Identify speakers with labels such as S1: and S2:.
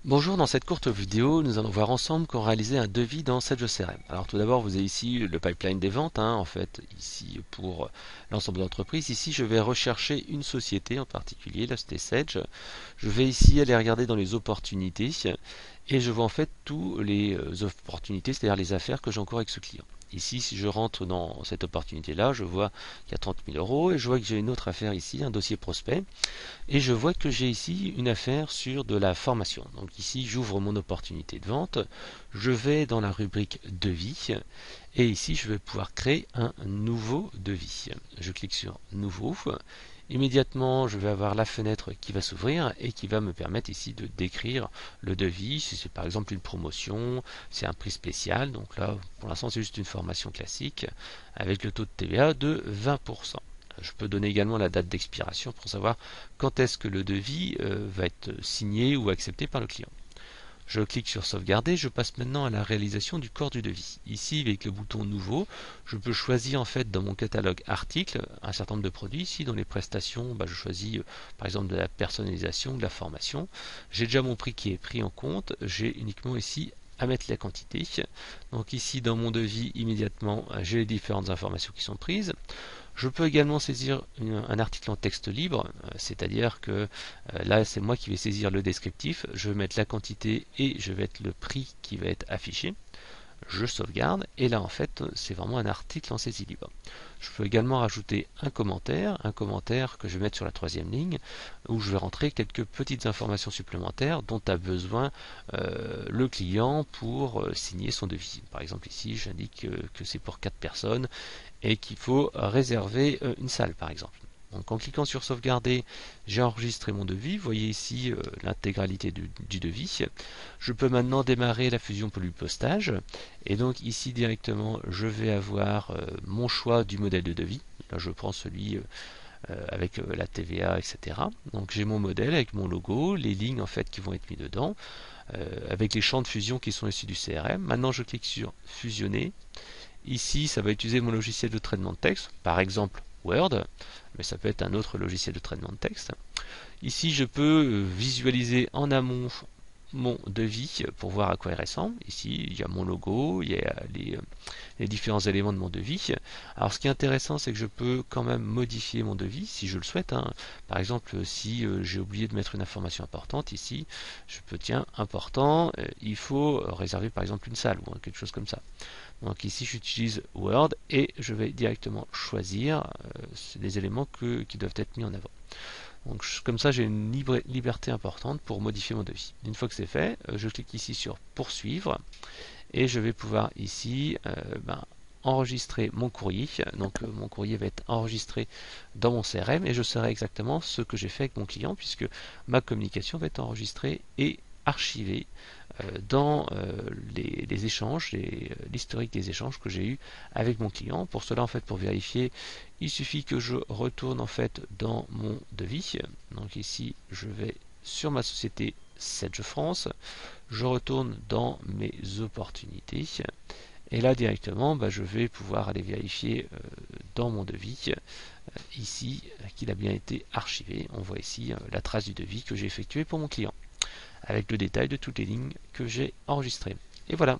S1: Bonjour, dans cette courte vidéo, nous allons voir ensemble comment réaliser un devis dans Sage CRM. Alors tout d'abord, vous avez ici le pipeline des ventes, en fait, ici pour l'ensemble d'entreprises. Ici, je vais rechercher une société en particulier, là c'était Sage. Je vais ici aller regarder dans les opportunités et je vois en fait tous les opportunités, c'est-à-dire les affaires que j'ai encore avec ce client. Ici, si je rentre dans cette opportunité-là, je vois qu'il y a 30 000 euros et je vois que j'ai une autre affaire ici, un dossier prospect. Et je vois que j'ai ici une affaire sur de la formation. Donc ici, j'ouvre mon opportunité de vente, je vais dans la rubrique devis et ici, je vais pouvoir créer un nouveau devis. Je clique sur nouveau. Immédiatement, je vais avoir la fenêtre qui va s'ouvrir et qui va me permettre ici de décrire le devis. Si c'est par exemple une promotion, c'est un prix spécial. Donc là, pour l'instant, c'est juste une formation classique avec le taux de TVA de 20%. Je peux donner également la date d'expiration pour savoir quand est-ce que le devis va être signé ou accepté par le client. Je clique sur sauvegarder, je passe maintenant à la réalisation du corps du devis. Ici, avec le bouton nouveau, je peux choisir en fait dans mon catalogue article un certain nombre de produits. Ici, dans les prestations, je choisis par exemple de la personnalisation, de la formation. J'ai déjà mon prix qui est pris en compte. J'ai uniquement ici à mettre la quantité. Donc ici, dans mon devis, immédiatement, j'ai les différentes informations qui sont prises. Je peux également saisir un article en texte libre, c'est-à-dire que là c'est moi qui vais saisir le descriptif, je vais mettre la quantité et je vais mettre le prix qui va être affiché. Je sauvegarde et là en fait c'est vraiment un article en saisie libre. Je peux également rajouter un commentaire que je vais mettre sur la troisième ligne où je vais rentrer quelques petites informations supplémentaires dont a besoin le client pour signer son devis. Par exemple ici j'indique que c'est pour 4 personnes et qu'il faut réserver une salle par exemple. Donc en cliquant sur sauvegarder, j'ai enregistré mon devis. Vous voyez ici l'intégralité du devis. Je peux maintenant démarrer la fusion polypostage. Et donc ici directement, je vais avoir mon choix du modèle de devis. Là, je prends celui avec la TVA, etc. Donc j'ai mon modèle avec mon logo, les lignes en fait qui vont être mis dedans, avec les champs de fusion qui sont issus du CRM. Maintenant, je clique sur fusionner. Ici, ça va utiliser mon logiciel de traitement de texte, par exemple Word, mais ça peut être un autre logiciel de traitement de texte. Ici, je peux visualiser en amont mon devis pour voir à quoi il ressemble. Ici, il y a mon logo, il y a les différents éléments de mon devis. Alors, ce qui est intéressant, c'est que je peux quand même modifier mon devis si je le souhaite. Par exemple, si j'ai oublié de mettre une information importante, ici, je peux, tiens, important, il faut réserver par exemple une salle ou quelque chose comme ça. Donc ici, j'utilise Word et je vais directement choisir les éléments qui doivent être mis en avant. Donc comme ça, j'ai une liberté importante pour modifier mon devis. Une fois que c'est fait, je clique ici sur poursuivre et je vais pouvoir ici enregistrer mon courrier. Donc mon courrier va être enregistré dans mon CRM et je saurai exactement ce que j'ai fait avec mon client puisque ma communication va être enregistrée et archivée dans les échanges, l'historique des échanges que j'ai eu avec mon client. Pour cela, en fait, pour vérifier, il suffit que je retourne en fait dans mon devis. Donc ici, je vais sur ma société Sedge France, je retourne dans mes opportunités et là directement, je vais pouvoir aller vérifier dans mon devis ici qu'il a bien été archivé. On voit ici la trace du devis que j'ai effectué pour mon client avec le détail de toutes les lignes que j'ai enregistrées. Et voilà.